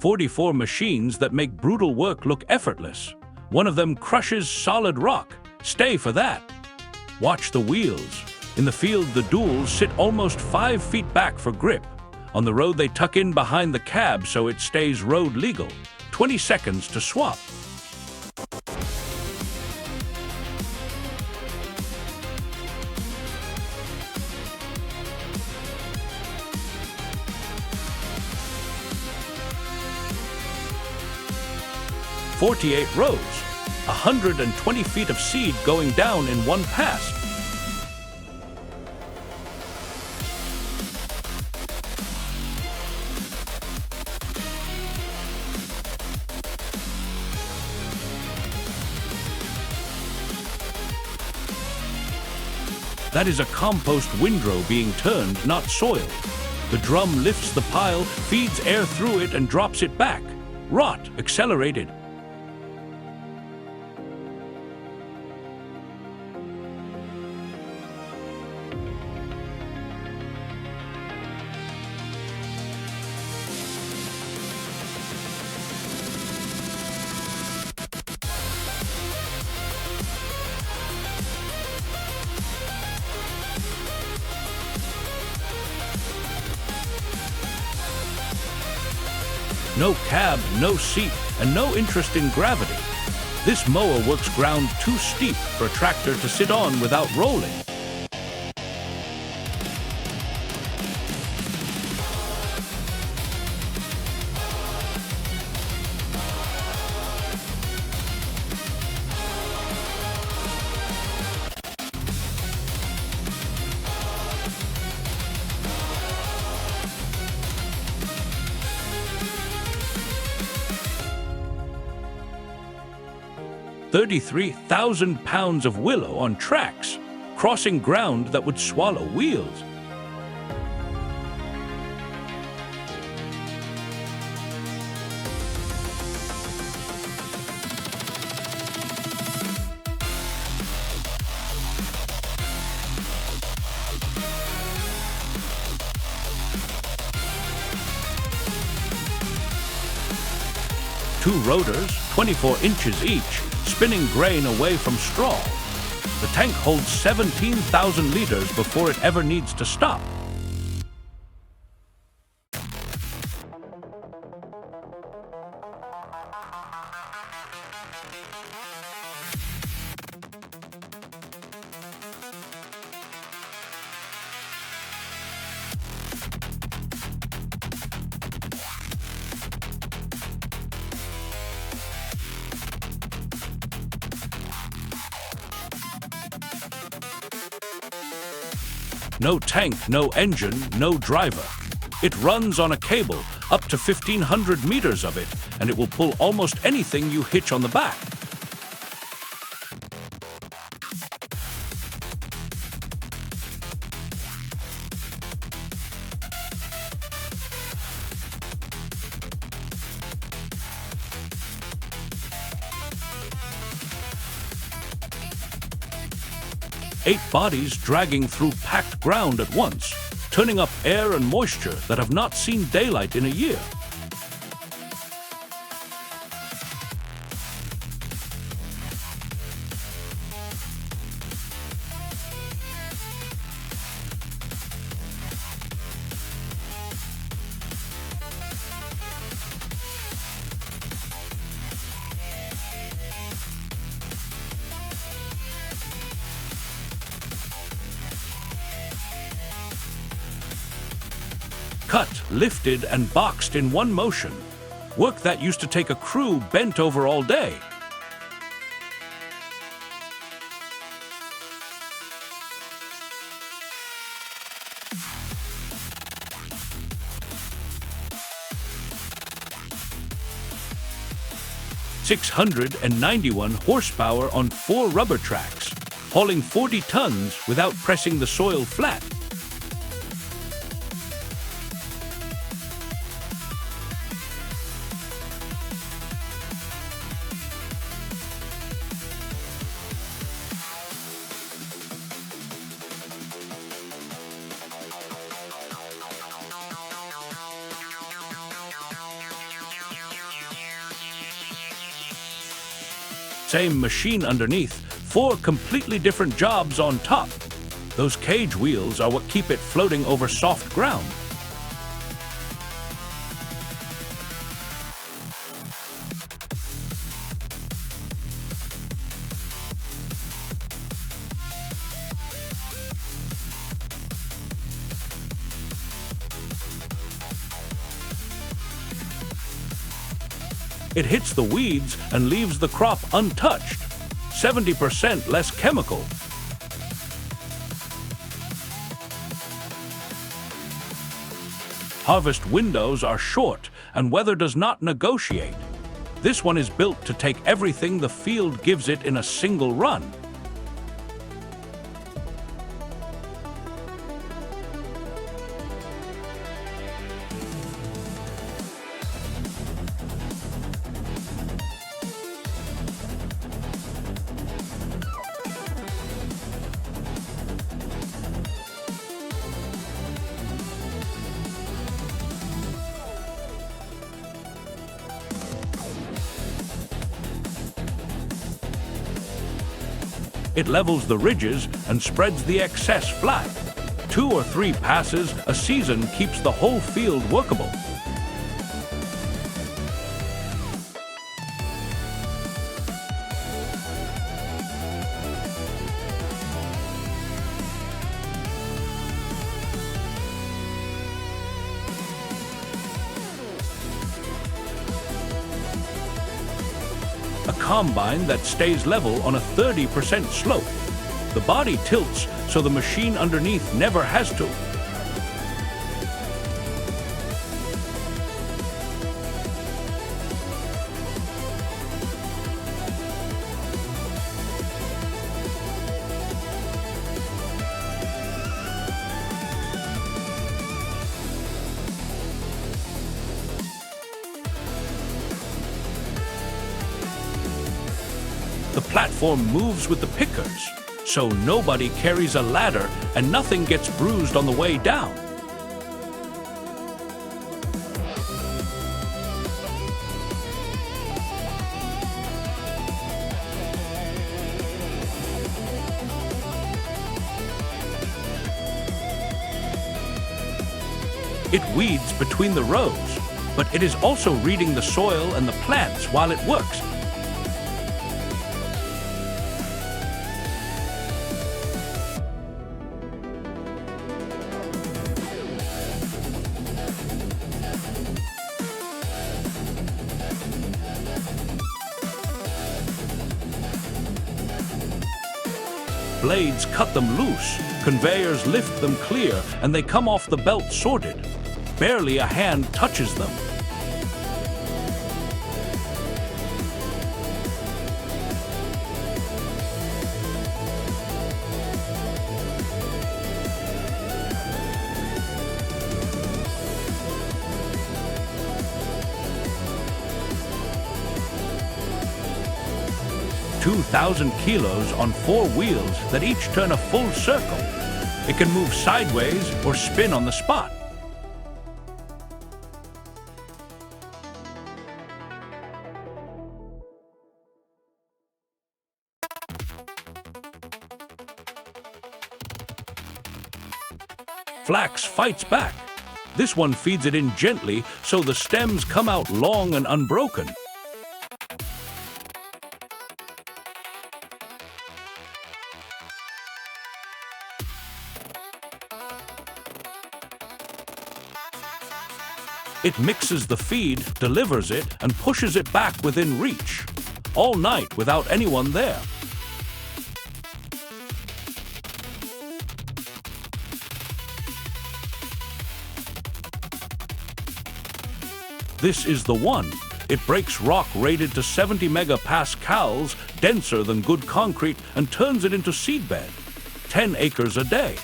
44 machines that make brutal work look effortless. One of them crushes solid rock. Stay for that. Watch the wheels. In the field, the duals sit almost 5 feet back for grip. On the road, they tuck in behind the cab so it stays road legal. 20 seconds to swap. "48 rows, 120 feet of seed going down in one pass." That is a compost windrow being turned, not soil. The drum lifts the pile, feeds air through it, and drops it back. Rot accelerated. No cab, no seat, and no interest in gravity. This mower works ground too steep for a tractor to sit on without rolling. £33,000 of willow on tracks, crossing ground that would swallow wheels. Two rotors, 24 inches each, spinning grain away from straw. The tank holds 17,000 liters before it ever needs to stop. No tank, no engine, no driver. It runs on a cable, up to 1,500 meters of it, and it will pull almost anything you hitch on the back. Eight bodies dragging through packed ground at once, turning up air and moisture that have not seen daylight in a year. Cut, lifted, and boxed in one motion. Work that used to take a crew bent over all day. "691 horsepower on 4 rubber tracks, hauling 40 tons without pressing the soil flat." Same machine underneath, 4 completely different jobs on top. Those cage wheels are what keep it floating over soft ground. It hits the weeds and leaves the crop untouched. 70% less chemical. Harvest windows are short and weather does not negotiate. This one is built to take everything the field gives it in a single run. It levels the ridges and spreads the excess flat. 2 or 3 passes a season keeps the whole field workable. A combine that stays level on a 30% slope. The body tilts so the machine underneath never has to. The platform moves with the pickers, so nobody carries a ladder and nothing gets bruised on the way down. It weeds between the rows, but it is also reading the soil and the plants while it works. Blades cut them loose, conveyors lift them clear, and they come off the belt sorted. Barely a hand touches them. "2,000 kilos on 4 wheels that each turn a full circle. It can move sideways or spin on the spot. Flax fights back. This one feeds it in gently so the stems come out long and unbroken. It mixes the feed, delivers it, and pushes it back within reach. All night without anyone there. This is the one. It breaks rock rated to 70 megapascals, denser than good concrete, and turns it into seedbed. 10 acres a day.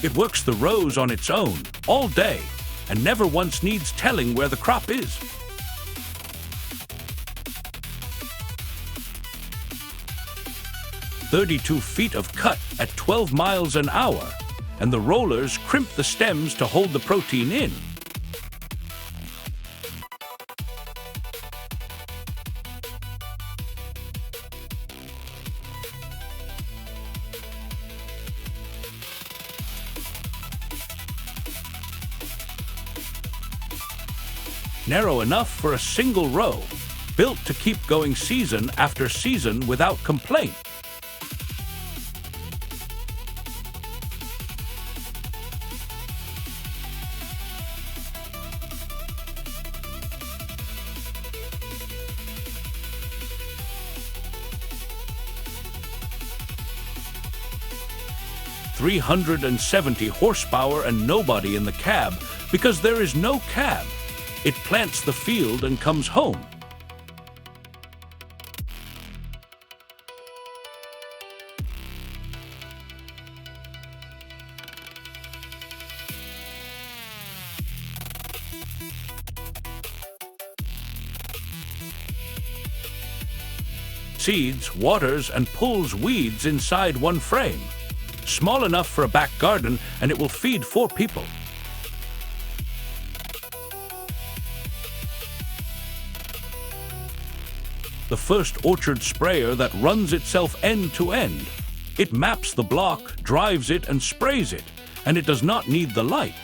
It works the rows on its own, all day, and never once needs telling where the crop is. "32 feet of cut at 12 miles an hour, and the rollers crimp the stems to hold the protein in. Narrow enough for a single row, built to keep going season after season without complaint. "370 horsepower and nobody in the cab, because there is no cab. It plants the field and comes home." Seeds, waters, and pulls weeds inside one frame. Small enough for a back garden, and it will feed 4 people. The first orchard sprayer that runs itself end to end. It maps the block, drives it, and sprays it, and it does not need the light.